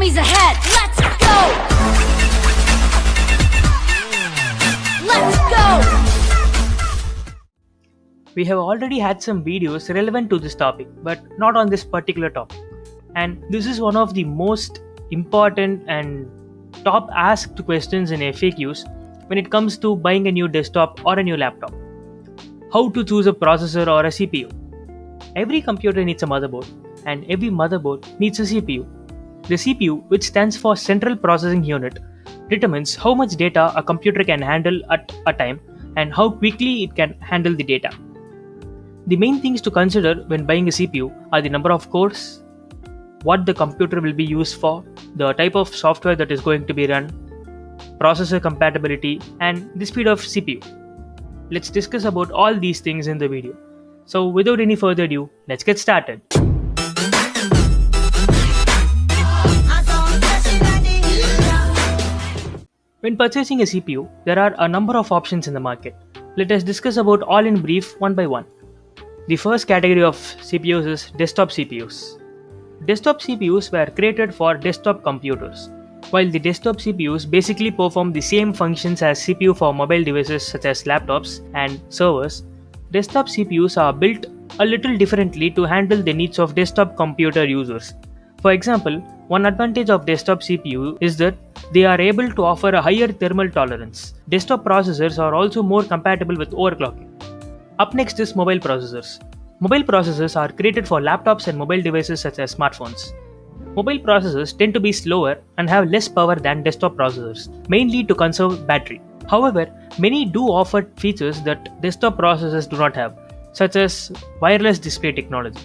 Enemies ahead! Let's go! Let's go! We have already had some videos relevant to this topic, but not on this particular topic. And this is one of the most important and top asked questions in FAQs when it comes to buying a new desktop or a new laptop. How to choose a processor or a CPU? Every computer needs a motherboard, and every motherboard needs a CPU. The CPU, which stands for Central Processing Unit, determines how much data a computer can handle at a time and how quickly it can handle the data. The main things to consider when buying a CPU are the number of cores, what the computer will be used for, the type of software that is going to be run, processor compatibility, and the speed of CPU. Let's discuss about all these things in the video. So without any further ado, let's get started. When purchasing a CPU, there are a number of options in the market. Let us discuss about all in brief one by one. The first category of CPUs is desktop CPUs. Desktop CPUs were created for desktop computers. While the desktop CPUs basically perform the same functions as CPU for mobile devices such as laptops and servers, desktop CPUs are built a little differently to handle the needs of desktop computer users. For example, one advantage of desktop CPU is that they are able to offer a higher thermal tolerance. Desktop processors are also more compatible with overclocking. Up next is mobile processors. Mobile processors are created for laptops and mobile devices such as smartphones. Mobile processors tend to be slower and have less power than desktop processors, mainly to conserve battery. However, many do offer features that desktop processors do not have, such as wireless display technology.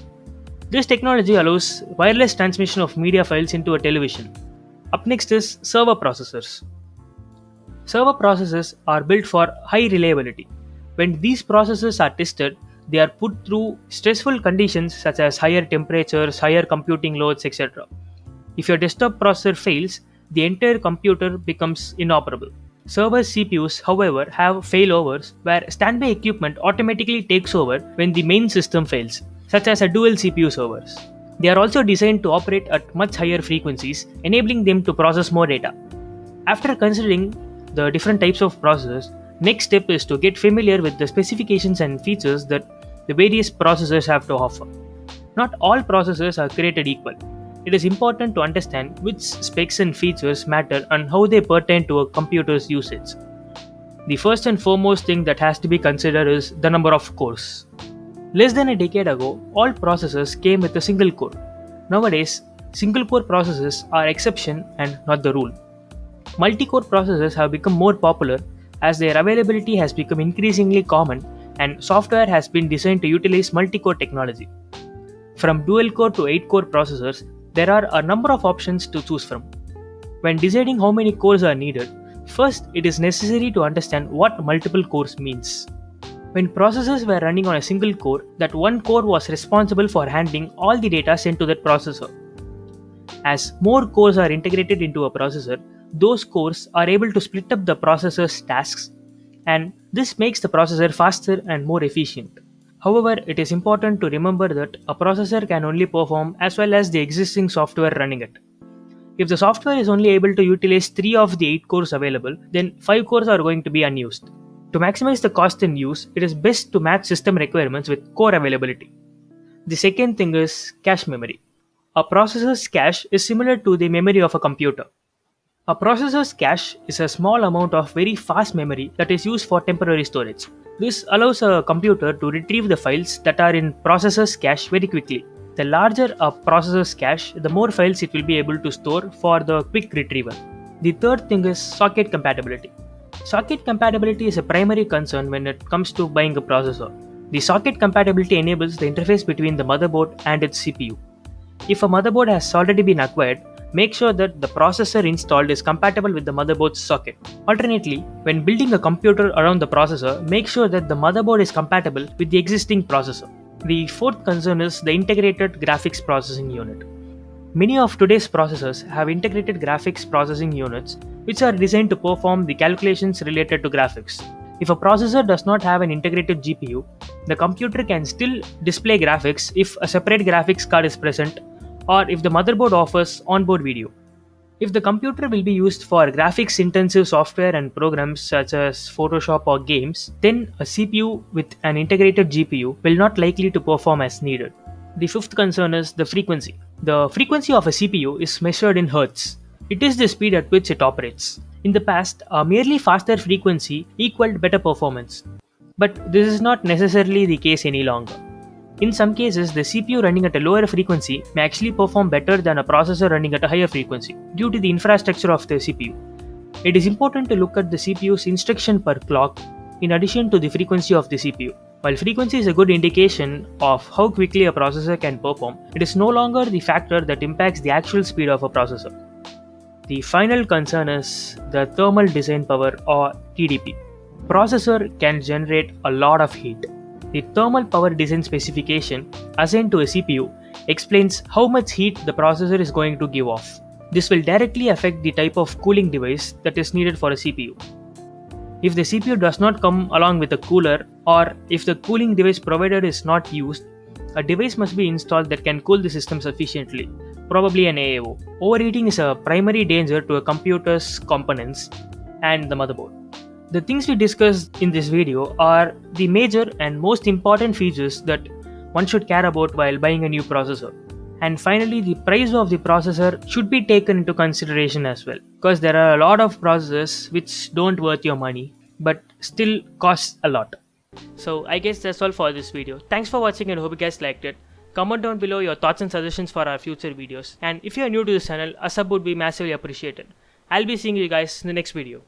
This technology allows wireless transmission of media files into a television. Up next is server processors. Server processors are built for high reliability. When these processors are tested, they are put through stressful conditions such as higher temperatures, higher computing loads, etc. If your desktop processor fails, the entire computer becomes inoperable. Server CPUs, however, have failovers where standby equipment automatically takes over when the main system fails, such as a dual CPU servers. They are also designed to operate at much higher frequencies, enabling them to process more data. After considering the different types of processors, next step is to get familiar with the specifications and features that the various processors have to offer. Not all processors are created equal. It is important to understand which specs and features matter and how they pertain to a computer's usage. The first and foremost thing that has to be considered is the number of cores. Less than a decade ago, all processors came with a single core. Nowadays, single-core processors are exception and not the rule. Multi-core processors have become more popular as their availability has become increasingly common and software has been designed to utilize multi-core technology. From dual-core to 8-core processors, there are a number of options to choose from. When deciding how many cores are needed, first it is necessary to understand what multiple cores means. When processors were running on a single core, that one core was responsible for handling all the data sent to that processor. As more cores are integrated into a processor, those cores are able to split up the processor's tasks, and this makes the processor faster and more efficient. However, it is important to remember that a processor can only perform as well as the existing software running it. If the software is only able to utilize 3 of the 8 cores available, then 5 cores are going to be unused. To maximize the cost and use, it is best to match system requirements with core availability. The second thing is cache memory. A processor's cache is similar to the memory of a computer. A processor's cache is a small amount of very fast memory that is used for temporary storage. This allows a computer to retrieve the files that are in processor's cache very quickly. The larger a processor's cache, the more files it will be able to store for the quick retrieval. The third thing is socket compatibility. Socket compatibility is a primary concern when it comes to buying a processor. The socket compatibility enables the interface between the motherboard and its CPU. If a motherboard has already been acquired, make sure that the processor installed is compatible with the motherboard's socket. Alternately, when building a computer around the processor, make sure that the motherboard is compatible with the existing processor. The fourth concern is the integrated graphics processing unit. Many of today's processors have integrated graphics processing units which are designed to perform the calculations related to graphics. If a processor does not have an integrated GPU, the computer can still display graphics if a separate graphics card is present or if the motherboard offers onboard video. If the computer will be used for graphics intensive software and programs such as Photoshop or games, then a CPU with an integrated GPU will not likely to perform as needed. The fifth concern is the frequency. The frequency of a CPU is measured in hertz. It is the speed at which it operates. In the past, a merely faster frequency equaled better performance. But this is not necessarily the case any longer. In some cases, the CPU running at a lower frequency may actually perform better than a processor running at a higher frequency due to the infrastructure of the CPU. It is important to look at the CPU's instruction per clock in addition to the frequency of the CPU. While frequency is a good indication of how quickly a processor can perform, it is no longer the factor that impacts the actual speed of a processor. The final concern is the thermal design power or TDP. Processor can generate a lot of heat. The thermal power design specification assigned to a CPU explains how much heat the processor is going to give off. This will directly affect the type of cooling device that is needed for a CPU. If the CPU does not come along with a cooler, or if the cooling device provided is not used, a device must be installed that can cool the system sufficiently, probably an AAO. Overheating is a primary danger to a computer's components and the motherboard. The things we discussed in this video are the major and most important features that one should care about while buying a new processor. And finally, the price of the processor should be taken into consideration as well, because there are a lot of processors which don't worth your money but still cost a lot. So I guess that's all for this video. Thanks for watching and hope you guys liked it. Comment down below your thoughts and suggestions for our future videos. And if you are new to this channel, a sub would be massively appreciated. I'll be seeing you guys in the next video.